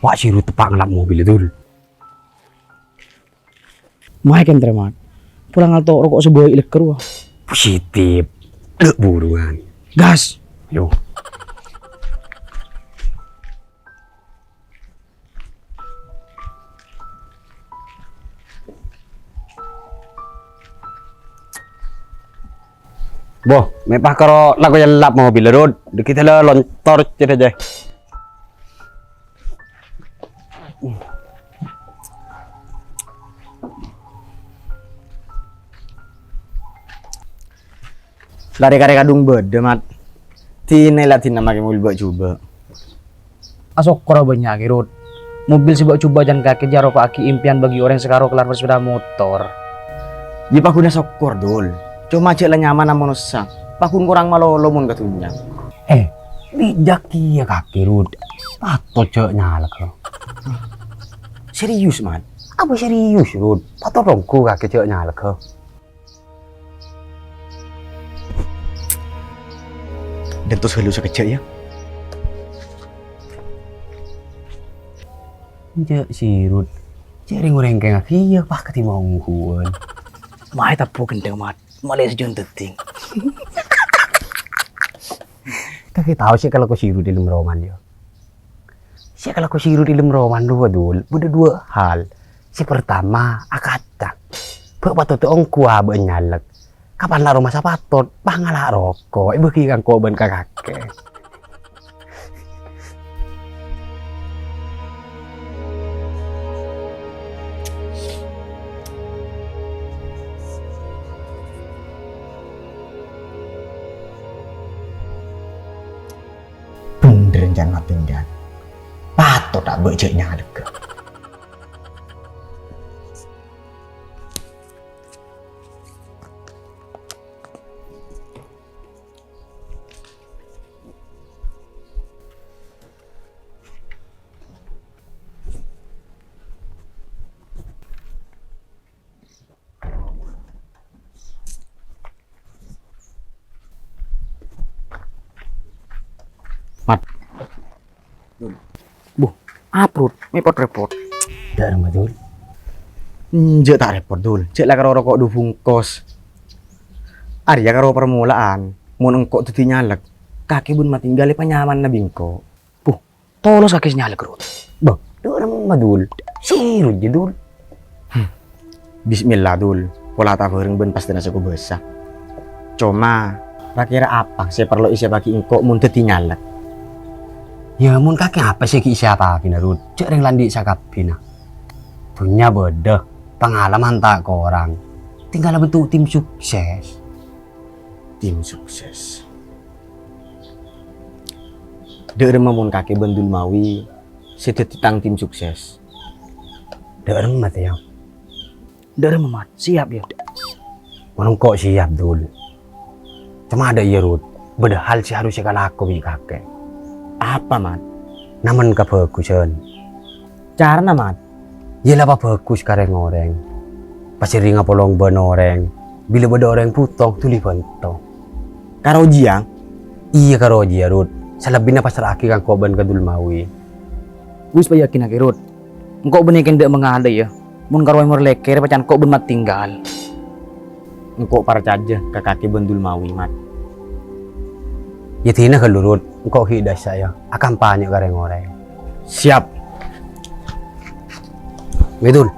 Wak siru tepak ngelap mobil itu. Makan terima. Pulang alto rokok sebuah ileker wah. Positif. Lek buruan. Gas. Yo. Boh, mepah karo lagu yang lap mobil road. Kita lah lontor cerita aja. Lari kare kadung bede mat. Tine lah tina make mobil buat coba. Asok kora banyak kirut. Mobil sih buat coba dan kaki jaro kaki impian bagi orang sekarang kelar bersepeda motor. Ji pakuna sokor dul. Cuma cek lah nyaman namun usah. Pakun kurang malolo mun katunya. Bijak ya kaki rud. Pato cek nyala kau. Serius mat. Apa serius rud? Pato rongku kaki cek nyala kau. Dan terus halus kecil ya. Cek si rud. Cek ring kayak kaki ya pak ketimbang huan. Mai tapu gendeng mat. Malah sejon teting. Kaki tahu sih kalau kau siru di lem roman ya. Si kalau kau siru di lem roman udah dua hal. Si pertama akatak. Bapak tu ongku abe nyalek. Kapan lah rumah sapatot, pangalah rokok. Ibu kira kau ben kakek. Bener jangan tinggal. Patut tak beceknya ada ke. Mat. Bu, aprut, repot. Dah rumah dul. Jek tak repot dul. Cek lah karo rokok du bungkos. Arya karo permulaan. Mun engkau tuti nyalek. Kaki bun matinggali panyaman na bingko. Bu, tolos kaki nyalek rut. Bah, dah rumah dul. Siru je dul. Bismillah dul. Pola tak bareng ben pasti nasi besar. Cuma, kira apa saya perlu isi bagi engkau mun tuti nyalek. Ya mun kaki apa sih ki siapa kina rud? Cek ring landi sakapina. Punya beda pengalaman tak ke orang. Tinggal bentuk tim sukses. Tim sukses. Dere mun kaki bendul mawi setetang tim sukses. Dah rumah ya. Dere mat siap ya. Manung kok siap dulu. Cuma ada iya rud. Beda hal sih harusnya kalau aku bi kakek. Apa mat? Naman kebagusan. Cara mat? Yelah apa bagus kareng orang. Pasti ringa polong ben orang. Bila beda orang putong tuli bentong. Karo jiang? Iya karo ya rud. Selebihnya pas terakhir kan kau ben kedul mawi. Wis pa yakin aki rut. Engkau benikin dek mengada ya. Mun karo emor leker pacan kau ben mat tinggal. Engkau para caja ke kaki bendul mawi mat. Ya tina kalau rud. Engkau hidas saya. Akan banyak kareng orang. Siap. Betul.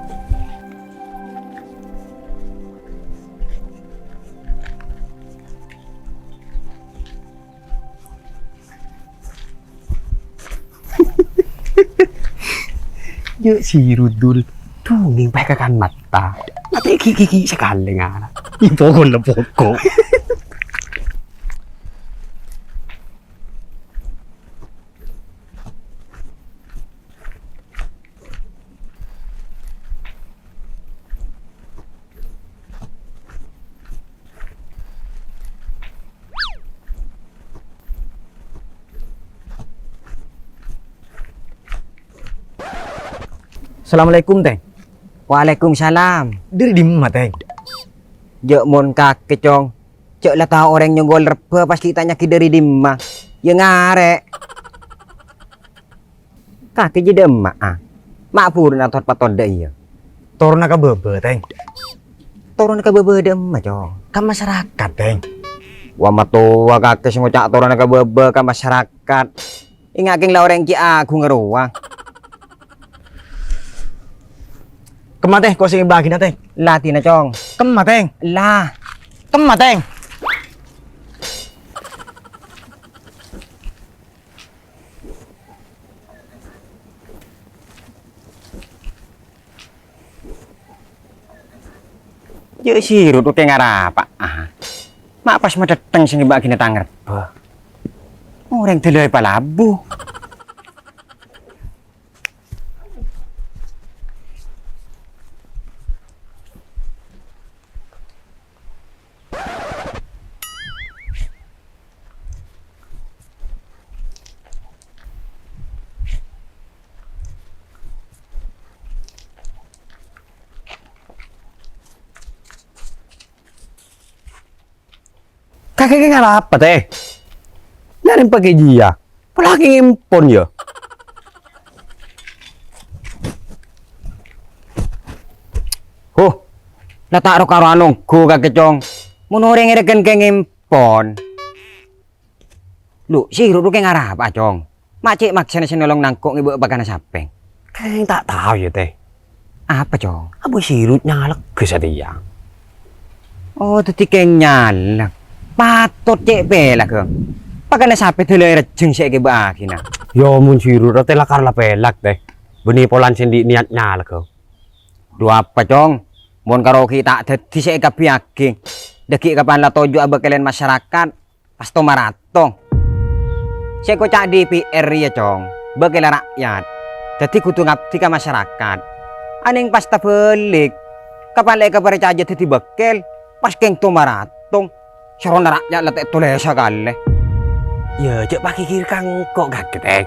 Yuk si Rudul tuh ngimpai kakan mata. Nanti kiki sekali ngana. Pokok lah pokok. Assalamualaikum teh. Waalaikumsalam. Dari di mana teh? Jek mon kake cong. Cek lah tahu orang nyogol reba pasti tanya ki dari dimma. Ya ngarek. Kakek jadi emak mak purun atau paton deh iya. Turun ke bebe, Teng. Turun ke bebe deh emak cong. Kan masyarakat, Teng. Wah matua kakek sing ngocak turun ke bebe ke masyarakat. Ingat keng lah orang ki aku ngeruang. Kemah, Teng, kok sing bagi na, Teng? Latina cong. Kemah, Teng. Lah, Kemah, Teng. je sirut oke ngarapa. Mak pas mah dateng sing bagi na tanger. Orang teloi palabu. Kakek apa teh? Nyari pakai dia. Pelaki impon ya. Lah tak ro karo anungku kakek cong. Mun orang ngereken keng impon. Lu sirut oke ngarapa cong. Mak cek maksana senolong nangkok ibu bakana sapeng. Kakek tak tahu ya teh. Apa cong? Abu sirut nyalek ke dia. Oh, tu tikeng nyalak. Patut cek bela ke. Pakana sape teloi rejeng sik ke bakina. Yo mun sirut teh lakar la pelak teh. Beni polan sendi niat nyalek ke. Dua apa cong? Mun karo kita dadi sik kabiage. Deki kapan la tojo abekelen masyarakat. Pas to maratong. Sik kocak DPR ya cong. Bekele rakyat. Dadi kudu ngabdi ka masyarakat. Aning pas ta belik. Kapan lek kapercaya dadi bekel. Pas keng to maratong. Sarona rakyat la tek tulesa kale. Ya cek pakai kiri kang kok kaget teh.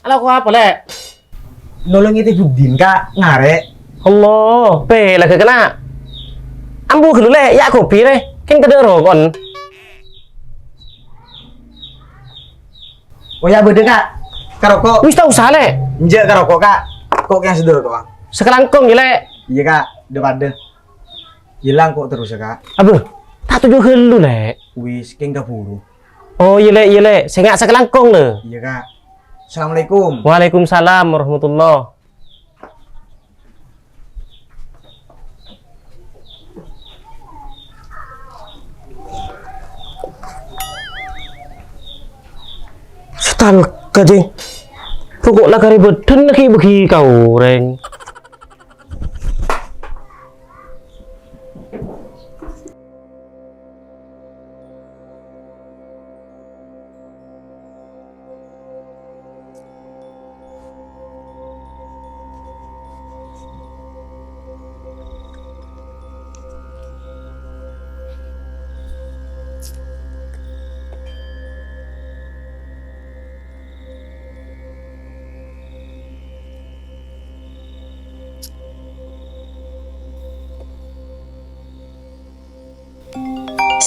Alah kok apa lek? Nolong itu budin kak ngarek. Allah, pe lah kena. Ambu dulu lek, ya kopi le. Kan kedero kon. Oh ya beda kak. Karokok. Wis tak usah lek. Nje karokok kak. Kok yang sedul kok. Sekelangkong ya lek. Iya kak. Depan deh. Hilang kok terus ya kak. Abu, tak tujuh helu lek. Wis keng buru. Oh iya lek. Saya nggak sekelangkong le. Iya kak. Assalamualaikum. Waalaikumsalam warahmatullah. Setan kajing. Pokok lah kari beden lagi bagi kau reng.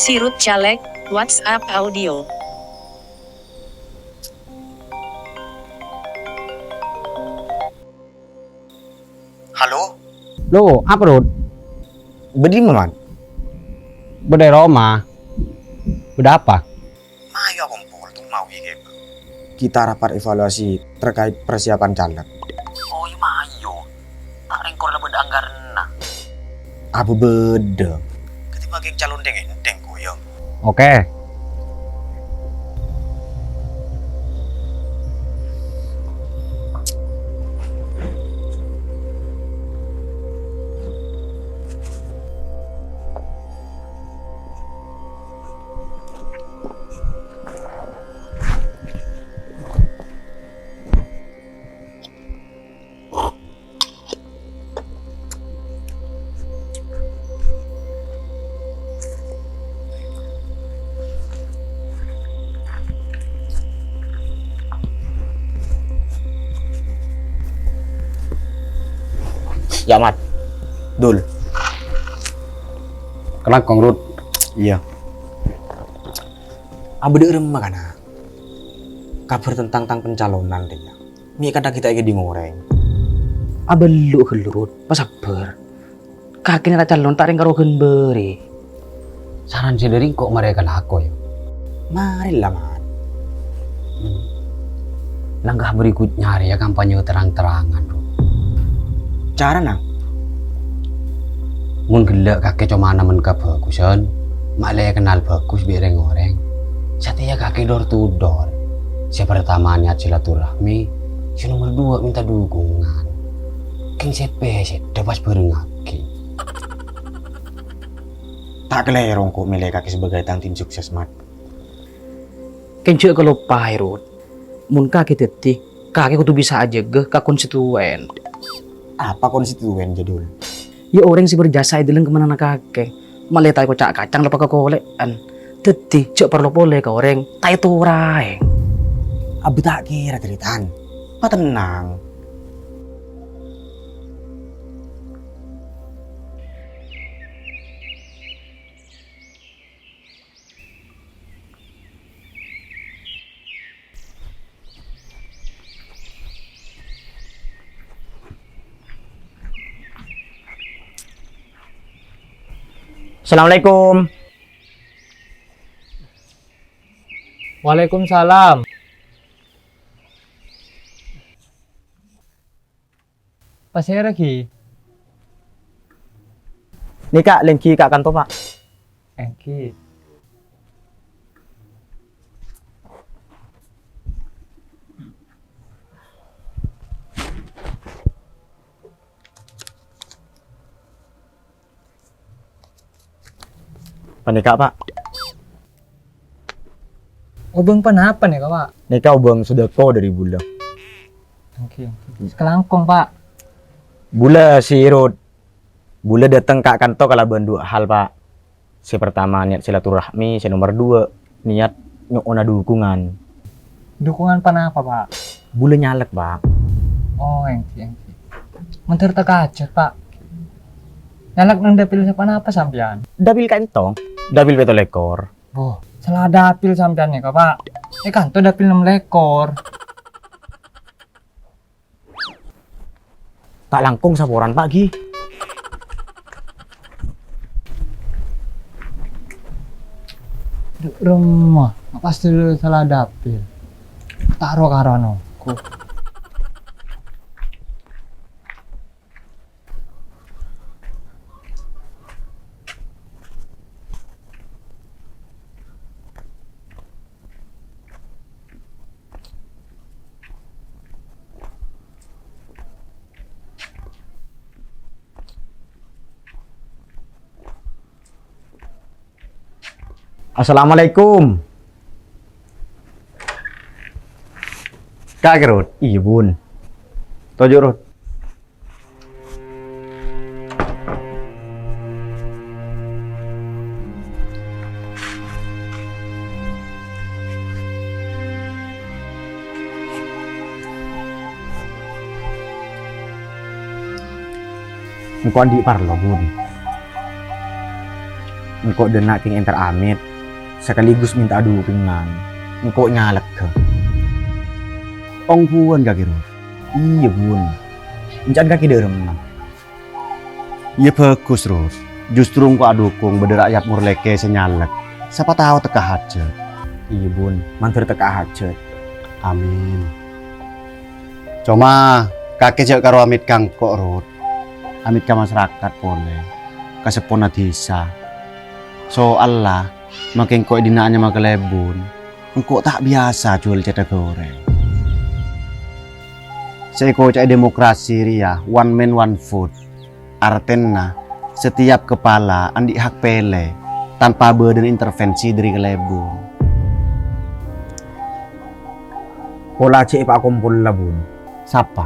Sirut caleg, WhatsApp audio. Halo. Lo, apa Rod? Bedi man. Bedai Roma. Beda apa? Ayo kumpul tuh mau gitu. Kita rapat evaluasi terkait persiapan caleg. Oh iya mayo. Tak rengkor lah beda anggaran nah. Apa beda? Ketika geng calon deng yo. Oke. Ya mat. Dul. Kelakong Rut. Iya. Abu dek remah kana. Kabar tentang pencalonan dia. Mi kada kita iki di ngoreng. Abelu gelut, pas sabar. Kakek ra calon tak ring karo beri. Saran si dari kok mereka lako ya. Mari lah mat. Langkah berikutnya ya kampanye terang-terangan Rut. Cara nang. Mun gelak kakek cuma namen ka bagusan. Mak le kenal bagus biar ngoreng. Setia kakek door to door. Si pertama niat silaturahmi, si nomor 2 minta dukungan. King CP depas berengaki. Tak kelerong kok milih kaki sebagai tang tim sukses mat. Kencuk kalau Rut. Mun kakek teti, kakek kudu bisa aja ke konstituen. Apa konstituen jadul? Ya orang sih berjasa itu kemana nak kakek. Malah tayo kocak kacang lepas kekolekan. Teti cek perlu boleh ke orang tayo turai. Abu tak kira ceritaan. Apa tenang? Assalamualaikum. Waalaikumsalam. Pasir lagi. Nih kak, lengki kak kantor pak. Engki. Panika pak. Ubeng penapa nih kak pak? Nika ubang sedekah dari bula. Engki. Sekelangkong pak. Bula si Rod. Bula datang kak kantor kalaban 2 hal pak. Si pertama niat silaturahmi, si nomor 2 niat nyokona dukungan. Dukungan penapa pak? Bula nyalek pak. Oh engki. Mentir terkacut pak. Nyalak nang dapil siapa napa sampean? Dabil kantong, dabil beto lekor. Boh, salah dapil sampean nih kak pak. Kan tuh dapil 6 lekor. Tak langkung saporan pak Gi. Rumah, pasti lu salah dapil. Taruh karono. Assalamualaikum. Kak Rod, iya bun. Tojo Rod. Engkau di parlo bun. Engkau denak king enter amit. Sekaligus minta dukungan. Engkau nyalek ke. Ong puan kaki Rod. Iya bun. Encan kaki derem. Iya bagus Rod. Justru engkau adukung beda rakyat murleke senyalek. Siapa tahu teka hajat. Iya bun. Mantur teka hajat. Amin. Cuma kakek cek karo amit kang kok Rod. Amit ka masyarakat boleh. Kasepona desa. Soal lah makin kok dinaannya makelebun. Engkau tak biasa jual cetak goreng. Saya kok cek demokrasi ria, one man one vote. Artinya setiap kepala andi hak pele tanpa badan intervensi dari kelebun. Pola cek pak kumpul lah bun. Siapa?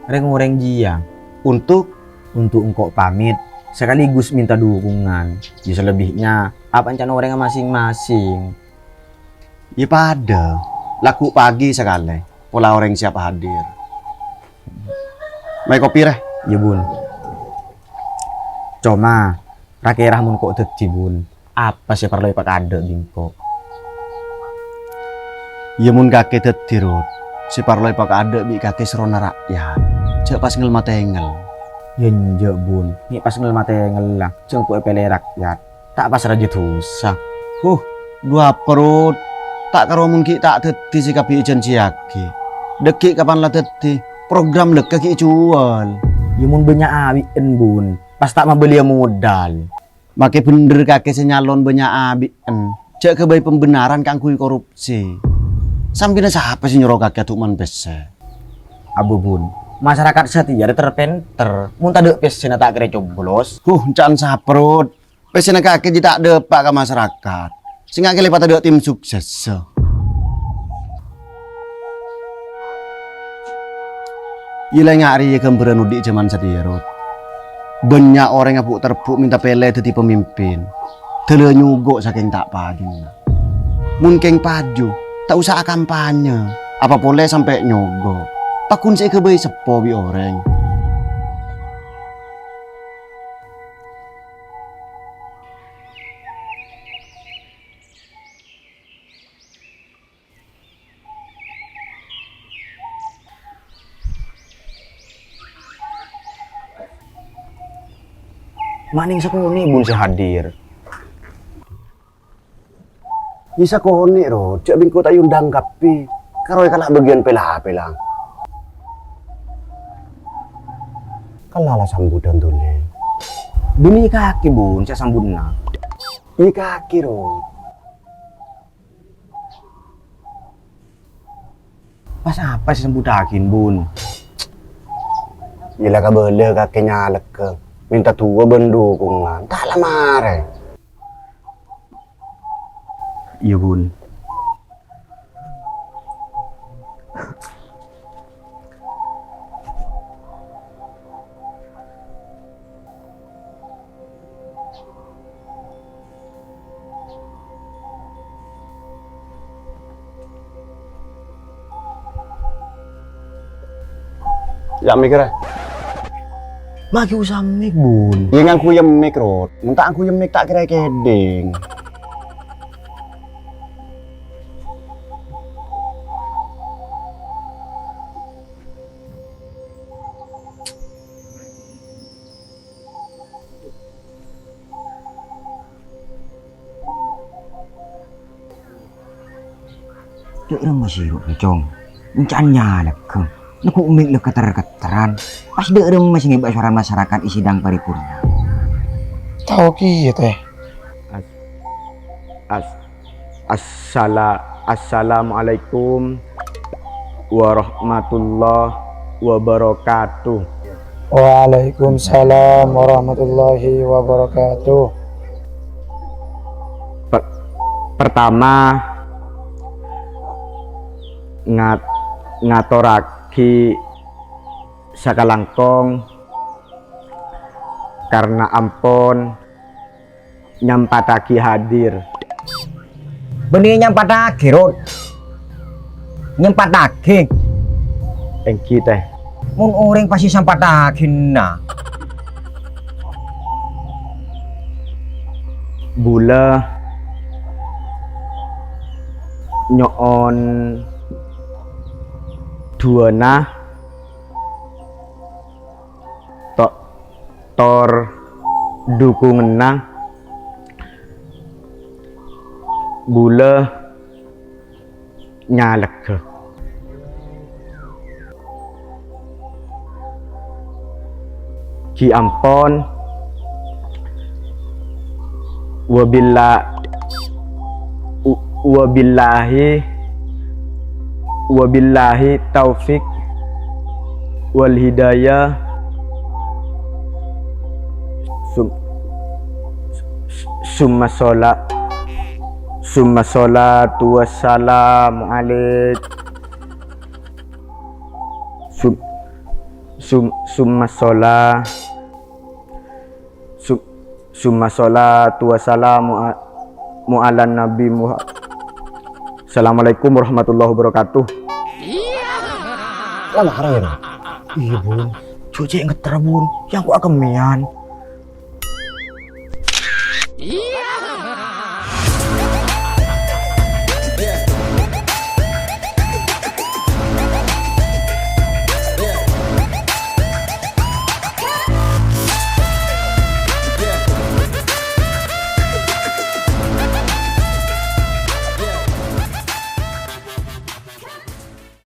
Reng-reng jia. Untuk Engkau pamit sekaligus minta dukungan. Ya selebihnya apa rencana orangnya masing-masing. ya pada laku pagi sekali. Pola orang siapa hadir. Mai kopi reh. Ya bun. Cuma rakirah mun kok dadi bun. Apa sih perlu pak kade bingko? Ya mun kakek dadi Rod. Si parloi pak ada bi kakek serona rakyat. Cek pas ngel matengel. Ya nje bun. Ni pas ngel mate ngelah. Jeng kok pele rakyat. Tak pas raja dosa. Dua perut. Tak karo mun ki tak dadi si kapi ijen ciaki. Deki kapan lah dadi. Program dek ki jual. Ya mun banyak awien bun. Pas tak membeli modal. Make bener kakek senyalon banyak abien. Cek kebaik pembenaran kang kui korupsi. Sampinnya siapa sih nyuruh kakek tuh man pese? Abu bun. Masyarakat setia terpenter. Mun tak ada pesena tak kira coblos. Can saprut. Pesena kakek tak ada pak ke masyarakat. Sehingga kelepat ada tim sukses. Gila ngari ya kemberan udik zaman setia Rod. Banyak orang yang terbuk minta pele jadi pemimpin. Tele nyugok saking tak padu. Mungkin padu, tak usah kampanye. Apa boleh sampai nyogok. Pakun saya kebayi sepo bi orang. Maning sakuni bun si hadir. Bisa kohoni Rod, cek bingko tak yundang kapi. Karoy kalah bagian pelah-pelang. Kalala sambutan tulen. Buni kaki bun, saya sambutna. Ini kaki Rod. Pas apa sih sambutakin bun? Gila kabele kakinya leke. Minta tua bendukungan. Tak lamar. Iya bun. Ya mikir. Maki usah mik bun. Yang aku yang mik Rod. Minta aku yang mik tak kira keding. Dek masih cong. Encannya lah ke. Naku umik le keter-keteran. Pas dek masih ngebak suara masyarakat isi sidang paripurna. Tahu ki teh. Assalamualaikum warahmatullahi wabarakatuh. Waalaikumsalam warahmatullahi wabarakatuh. Pertama ngatoraki sakalangkong karena ampun nyampataki hadir. Benih nyampatake Rod. Nyampatake. Engki teh. Mun orang pasti sampatake na. Bula nyoon duana tor dukungenna bula nyalek ki ampon wabillahi taufik wal hidayah. Summa salatu wassalamu alaik. Summa salatu wassalamu ala nabi Muhammad. Assalamualaikum warahmatullahi wabarakatuh. Lama karang ya. Iya bun, cuci ngeter bun, yang ku akemian.